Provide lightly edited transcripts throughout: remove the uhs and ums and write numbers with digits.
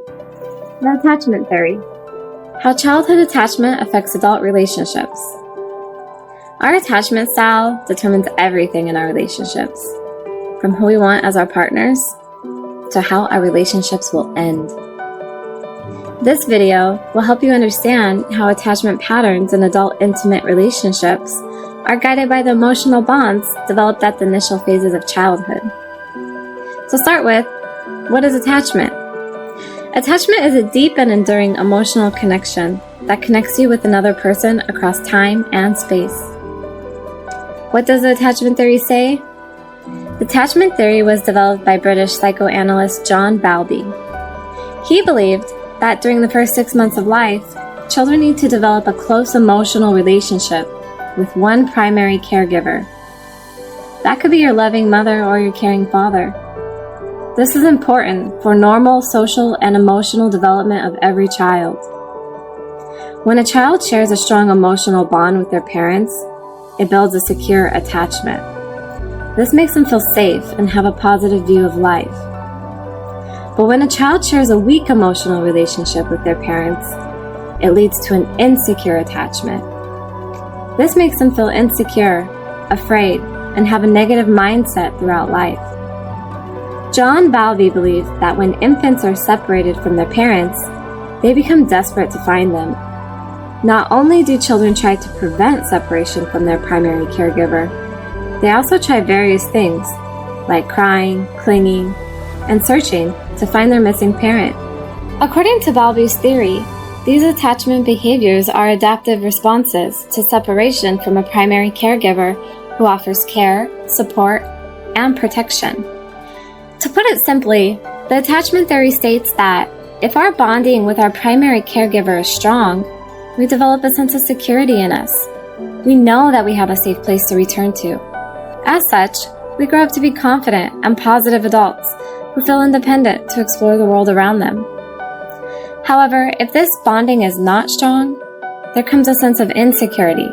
The attachment theory. How childhood attachment affects adult relationships. Our attachment style determines everything in our relationships, from who we want as our partners to how our relationships will end. This video will help you understand how attachment patterns in adult intimate relationships are guided by the emotional bonds developed at the initial phases of childhood. To start with, what is attachment? Attachment is a deep and enduring emotional connection that connects you with another person across time and space. What does the attachment theory say? The attachment theory was developed by British psychoanalyst John Bowlby. He believed that during the first 6 months of life, children need to develop a close emotional relationship with one primary caregiver. That could be your loving mother or your caring father. This is important for normal social and emotional development of every child. When a child shares a strong emotional bond with their parents, it builds a secure attachment. This makes them feel safe and have a positive view of life. But when a child shares a weak emotional relationship with their parents, it leads to an insecure attachment. This makes them feel insecure, afraid, and have a negative mindset throughout life. John Bowlby believed that when infants are separated from their parents, they become desperate to find them. Not only do children try to prevent separation from their primary caregiver, they also try various things, like crying, clinging, and searching to find their missing parent. According to Bowlby's theory, these attachment behaviors are adaptive responses to separation from a primary caregiver who offers care, support, and protection. To put it simply, the attachment theory states that if our bonding with our primary caregiver is strong, we develop a sense of security in us. We know that we have a safe place to return to. As such, we grow up to be confident and positive adults who feel independent to explore the world around them. However, if this bonding is not strong, there comes a sense of insecurity.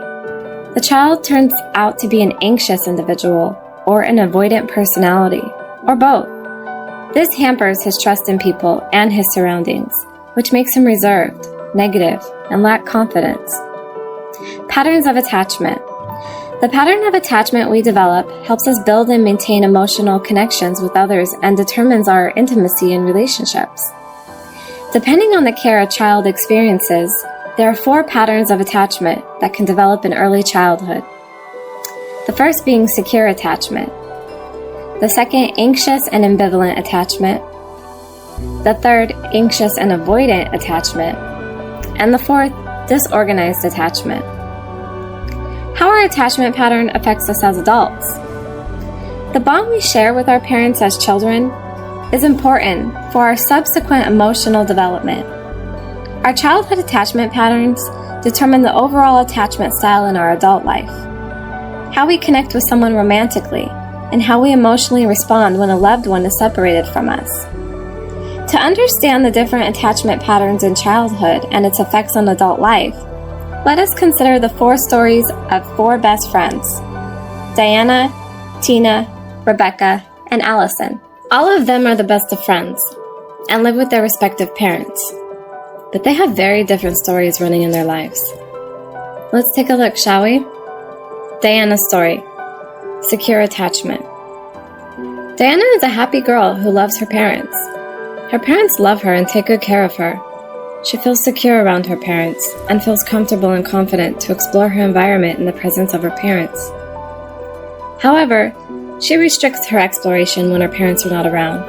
The child turns out to be an anxious individual or an avoidant personality, or both. This hampers his trust in people and his surroundings, which makes him reserved, negative, and lack confidence. Patterns of attachment. The pattern of attachment we develop helps us build and maintain emotional connections with others and determines our intimacy in relationships. Depending on the care a child experiences, there are 4 patterns of attachment that can develop in early childhood. The first being secure attachment. The second, anxious and ambivalent attachment. The third, anxious and avoidant attachment. And the fourth, disorganized attachment. How our attachment pattern affects us as adults. The bond we share with our parents as children is important for our subsequent emotional development. Our childhood attachment patterns determine the overall attachment style in our adult life. How we connect with someone romantically, and how we emotionally respond when a loved one is separated from us. To understand the different attachment patterns in childhood and its effects on adult life, let us consider the 4 stories of 4 best friends: Diana, Tina, Rebecca, and Allison. All of them are the best of friends and live with their respective parents, but they have very different stories running in their lives. Let's take a look, shall we? Diana's story. Secure attachment. Diana is a happy girl who loves her parents. Her parents love her and take good care of her. She feels secure around her parents and feels comfortable and confident to explore her environment in the presence of her parents. However, she restricts her exploration when her parents are not around.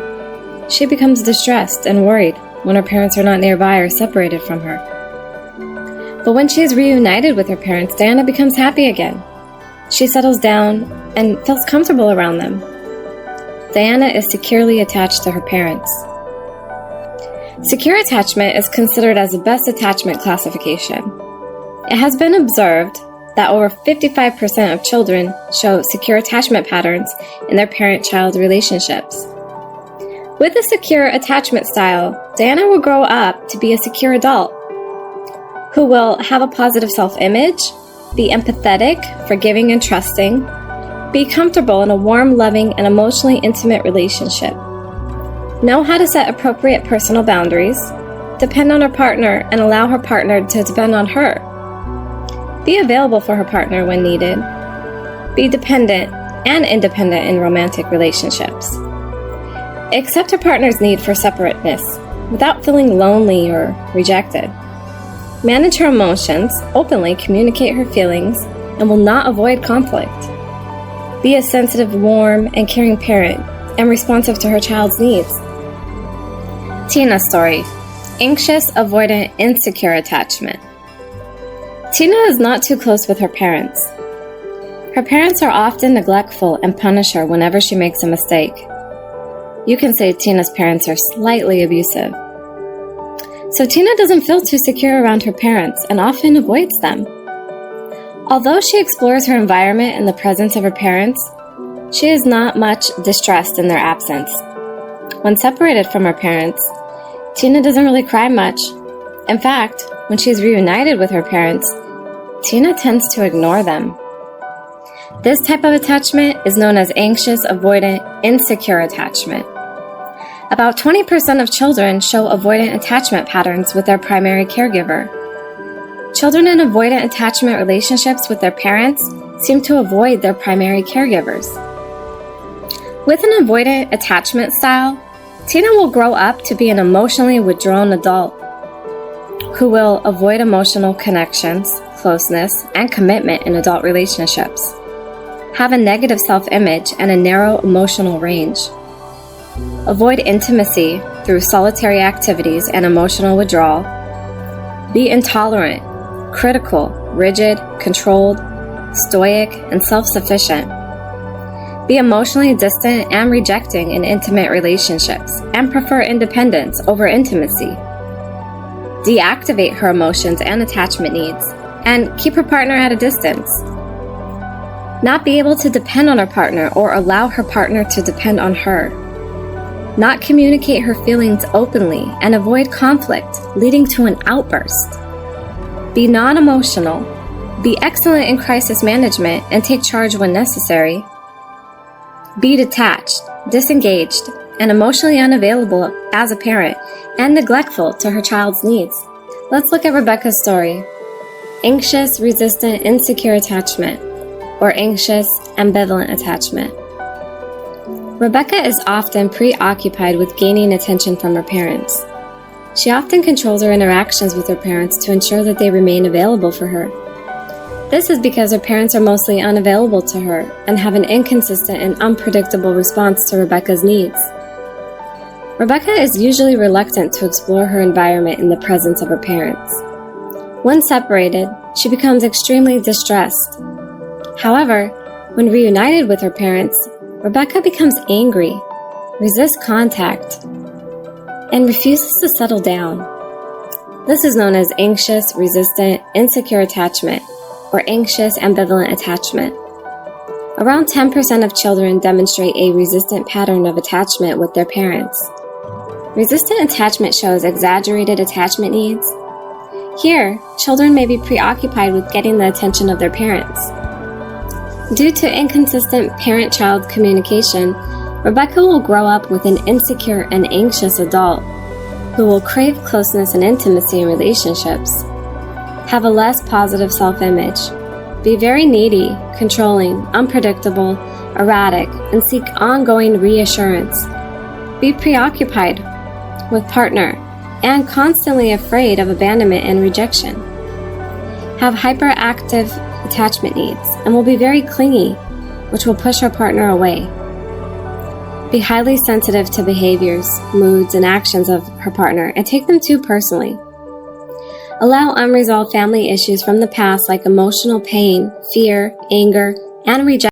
She becomes distressed and worried when her parents are not nearby or separated from her. But when she is reunited with her parents, Diana becomes happy again. She settles down and feels comfortable around them. Diana is securely attached to her parents. Secure attachment is considered as the best attachment classification. It has been observed that over 55% of children show secure attachment patterns in their parent-child relationships. With a secure attachment style, Diana will grow up to be a secure adult who will have a positive self-image, be empathetic, forgiving, and trusting, be comfortable in a warm, loving, and emotionally intimate relationship. Know how to set appropriate personal boundaries. Depend on her partner and allow her partner to depend on her. Be available for her partner when needed. Be dependent and independent in romantic relationships. Accept her partner's need for separateness without feeling lonely or rejected. Manage her emotions, openly communicate her feelings, and will not avoid conflict. Be a sensitive, warm, and caring parent and responsive to her child's needs. Tina's story: anxious, avoidant, insecure attachment. Tina is not too close with her parents. Her parents are often neglectful and punish her whenever she makes a mistake. You can say Tina's parents are slightly abusive. So Tina doesn't feel too secure around her parents and often avoids them. Although she explores her environment in the presence of her parents, she is not much distressed in their absence. When separated from her parents, Tina doesn't really cry much. In fact, when she's reunited with her parents, Tina tends to ignore them. This type of attachment is known as anxious, avoidant, insecure attachment. About 20% of children show avoidant attachment patterns with their primary caregiver. Children in avoidant attachment relationships with their parents seem to avoid their primary caregivers. With an avoidant attachment style, Tina will grow up to be an emotionally withdrawn adult who will avoid emotional connections, closeness, and commitment in adult relationships, have a negative self-image and a narrow emotional range, avoid intimacy through solitary activities and emotional withdrawal, be intolerant, critical, rigid, controlled, stoic, and self-sufficient, be emotionally distant and rejecting in intimate relationships, and prefer independence over intimacy, deactivate her emotions and attachment needs, and keep her partner at a distance, not be able to depend on her partner or allow her partner to depend on her, not communicate her feelings openly and avoid conflict, leading to an outburst, be non-emotional, be excellent in crisis management and take charge when necessary, be detached, disengaged, and emotionally unavailable as a parent and neglectful to her child's needs. Let's look at Rebecca's story. Anxious, resistant, insecure attachment, or anxious, ambivalent attachment. Rebecca is often preoccupied with gaining attention from her parents. She often controls her interactions with her parents to ensure that they remain available for her. This is because her parents are mostly unavailable to her and have an inconsistent and unpredictable response to Rebecca's needs. Rebecca is usually reluctant to explore her environment in the presence of her parents. When separated, she becomes extremely distressed. However, when reunited with her parents, Rebecca becomes angry, resists contact, and refuses to settle down. This is known as anxious, resistant, insecure attachment, or anxious, ambivalent attachment. Around 10% of children demonstrate a resistant pattern of attachment with their parents. Resistant attachment shows exaggerated attachment needs. Here, children may be preoccupied with getting the attention of their parents. Due to inconsistent parent-child communication, Rebecca will grow up with an insecure and anxious adult who will crave closeness and intimacy in relationships, have a less positive self-image, be very needy, controlling, unpredictable, erratic, and seek ongoing reassurance, be preoccupied with partner, and constantly afraid of abandonment and rejection, have hyperactive attachment needs, and will be very clingy, which will push her partner away. Be highly sensitive to behaviors, moods, and actions of her partner and take them too personally. Allow unresolved family issues from the past like emotional pain, fear, anger, and rejection